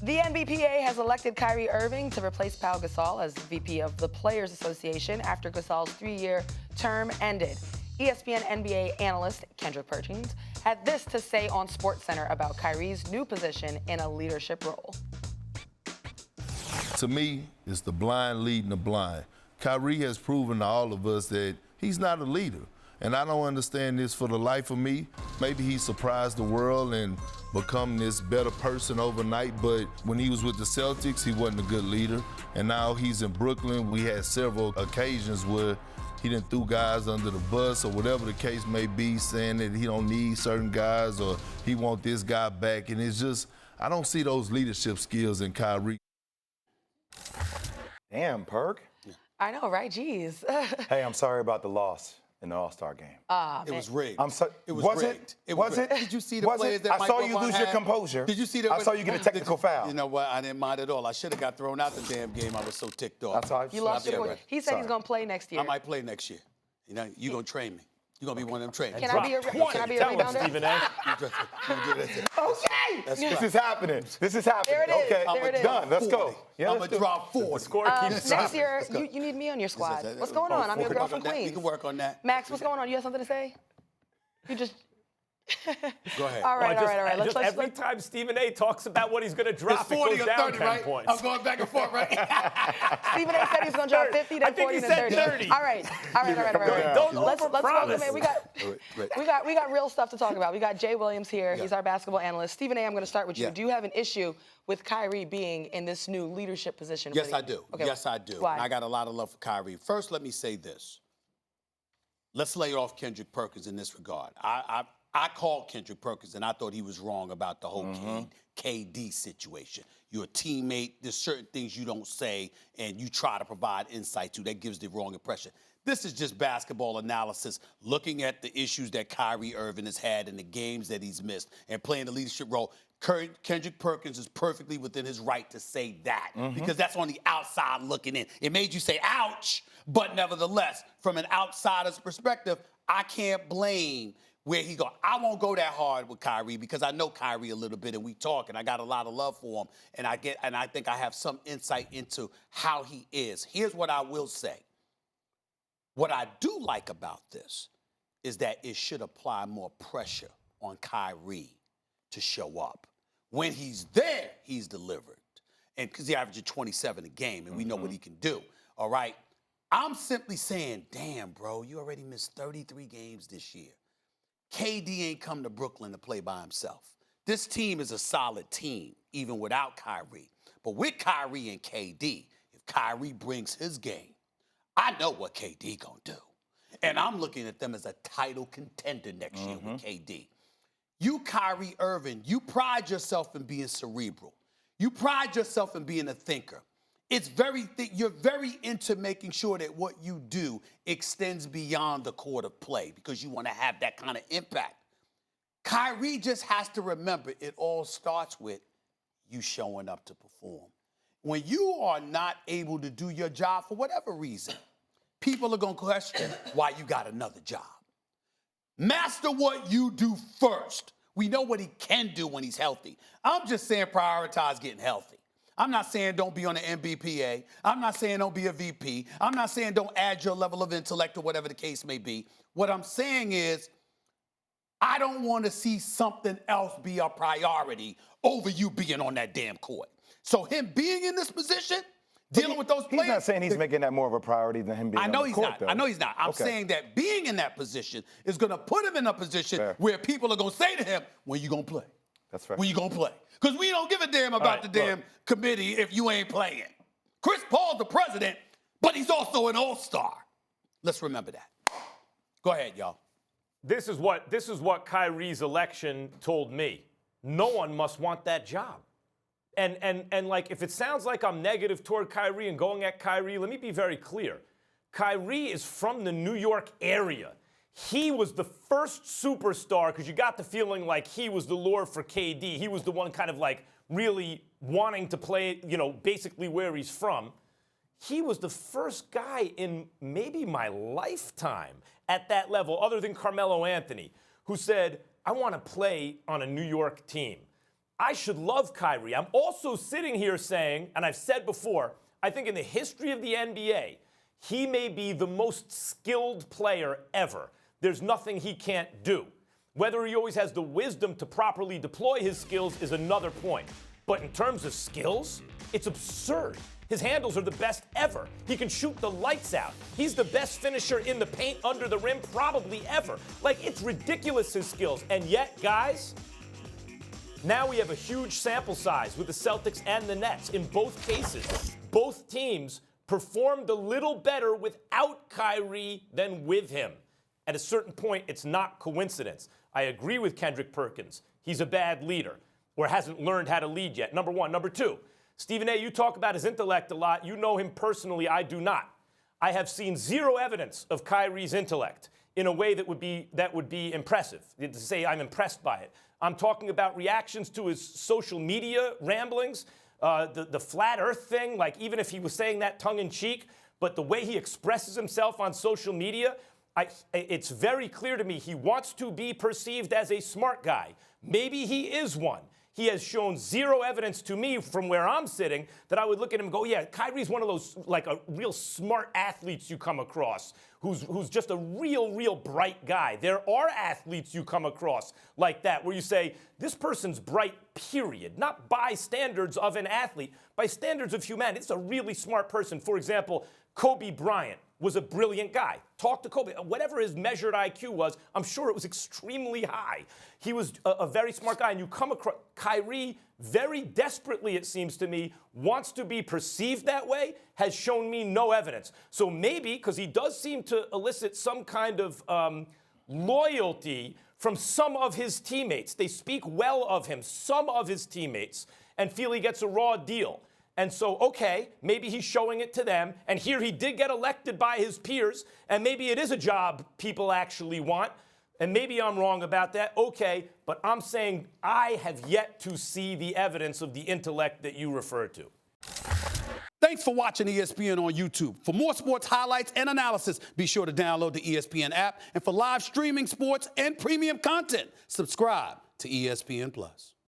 The NBPA has elected Kyrie Irving to replace Pau Gasol as VP of the Players Association after Gasol's 3-year term ended. ESPN NBA analyst Kendrick Perkins had this to say on SportsCenter about Kyrie's new position in a leadership role. To me, it's the blind leading the blind. Kyrie has proven to all of us that he's not a leader. And I don't understand this for the life of me. Maybe he surprised the world and become this better person overnight, but when he was with the Celtics, he wasn't a good leader. And now he's in Brooklyn. We had several occasions where he done threw guys under the bus or whatever the case may be, saying that he don't need certain guys or he want this guy back. And it's just, I don't see those leadership skills in Kyrie. Damn, Perk. I know, right? Jeez. Hey, I'm sorry about the loss in the All-Star game. It was rigged. It was rigged. Was it? Did you see the players that I saw you lose your composure. Did you see that? I saw you get a technical foul. You know what? I didn't mind at all. I should have got thrown out the damn game. I was so ticked off. That's how You lost your voice. He said he's going to play next year. I might play next year. You know, you're going to train me. You're going to be one of them trainers. Can I be a rebounder? Stephen A. Okay. This is happening. This is happening. There it is. Okay. There it is. Done. Let's go. Yeah, I'm going to drop 40. Score keeps Next year, you need me on your squad. What's going on? I'm your girl from Queens. We can work on that. Max, what's going on? You have something to say? You just... Go ahead. All right. Every time Stephen A. talks about what he's going to drop, It's 40 it goes or down 30, 10 right? points. I'm going back and forth, right? Stephen A. said he's going to drop 50, then 40, then 30. 30. All right. Don't Let's welcome in. overpromise. We got real stuff to talk about. We got Jay Williams here. Yeah. He's our basketball analyst. Stephen A., I'm going to start with you. Yeah. Do you have an issue with Kyrie being in this new leadership position? Yes, I do. Okay. Yes, I do. Why? I got a lot of love for Kyrie. First, let me say this. Let's lay off Kendrick Perkins in this regard. I called Kendrick Perkins, and I thought he was wrong about the whole KD situation. You're a teammate. There's certain things you don't say, and you try to provide insight to. That gives the wrong impression. This is just basketball analysis, looking at the issues that Kyrie Irving has had in the games that he's missed and playing the leadership role. Kendrick Perkins is perfectly within his right to say that because that's on the outside looking in. It made you say, ouch, but nevertheless, from an outsider's perspective, I can't blame where he go. I won't go that hard with Kyrie because I know Kyrie a little bit and we talk and I got a lot of love for him and I think I have some insight into how he is. Here's what I will say. What I do like about this is that it should apply more pressure on Kyrie to show up. When he's there, he's delivered. And because he averages 27 a game and we know what he can do, all right? I'm simply saying, damn, bro, you already missed 33 games this year. KD ain't come to Brooklyn to play by himself. This team is a solid team, even without Kyrie. But with Kyrie and KD, if Kyrie brings his game, I know what KD gonna do. And I'm looking at them as a title contender next year with KD. You, Kyrie Irving, you pride yourself in being cerebral. You pride yourself in being a thinker. You're very into making sure that what you do extends beyond the court of play because you want to have that kind of impact. Kyrie just has to remember it all starts with you showing up to perform. When you are not able to do your job for whatever reason, people are going to question why you got another job. Master what you do first. We know what he can do when he's healthy. I'm just saying prioritize getting healthy. I'm not saying don't be on the NBPA. I'm not saying don't be a VP. I'm not saying don't add your level of intellect or whatever the case may be. What I'm saying is I don't want to see something else be a priority over you being on that damn court. So him being in this position, dealing with those players. He's not saying he's making that more of a priority than him being on the court, though. I know he's not. I'm saying that being in that position is going to put him in a position where people are going to say to him, when you going to play? That's fair. When you going to play? Because we don't give a damn about the damn committee if you ain't playing. Chris Paul's the president, but he's also an all-star. Let's remember that. Go ahead, y'all. This is what Kyrie's election told me. No one must want that job. And like, if it sounds like I'm negative toward Kyrie and going at Kyrie, let me be very clear. Kyrie is from the New York area. He was the first superstar because you got the feeling like he was the lure for KD. He was the one kind of like really wanting to play, basically where he's from. He was the first guy in maybe my lifetime at that level, other than Carmelo Anthony, who said, I want to play on a New York team. I should love Kyrie. I'm also sitting here saying, and I've said before, I think in the history of the NBA, he may be the most skilled player ever. There's nothing he can't do. Whether he always has the wisdom to properly deploy his skills is another point. But in terms of skills, it's absurd. His handles are the best ever. He can shoot the lights out. He's the best finisher in the paint under the rim probably ever. Like, it's ridiculous, his skills. And yet, guys, now we have a huge sample size with the Celtics and the Nets. In both cases, both teams performed a little better without Kyrie than with him. At a certain point, it's not coincidence. I agree with Kendrick Perkins. He's a bad leader or hasn't learned how to lead yet, number one. Number two, Stephen A., you talk about his intellect a lot. You know him personally. I do not. I have seen zero evidence of Kyrie's intellect in a way that would be impressive, to say I'm impressed by it. I'm talking about reactions to his social media ramblings, the flat earth thing, like even if he was saying that tongue-in-cheek, but the way he expresses himself on social media, it's very clear to me he wants to be perceived as a smart guy. Maybe he is one. He has shown zero evidence to me from where I'm sitting that I would look at him and go, yeah, Kyrie's one of those, like, a real smart athletes you come across, who's just a real bright guy. There are athletes you come across like that where you say, this person's bright, period. Not by standards of an athlete, by standards of humanity. It's a really smart person. For example, Kobe Bryant was a brilliant guy. Talk to Kobe. Whatever his measured IQ was, I'm sure it was extremely high. He was a very smart guy, and you come across Kyrie very desperately, it seems to me, wants to be perceived that way, has shown me no evidence. So maybe, because he does seem to elicit some kind of loyalty from some of his teammates. They speak well of him, some of his teammates, and feel he gets a raw deal. And so, okay, maybe he's showing it to them. And here he did get elected by his peers. And maybe it is a job people actually want. And maybe I'm wrong about that. Okay, but I'm saying I have yet to see the evidence of the intellect that you refer to. Thanks for watching ESPN on YouTube. For more sports highlights and analysis, be sure to download the ESPN app. And for live streaming sports and premium content, subscribe to ESPN+.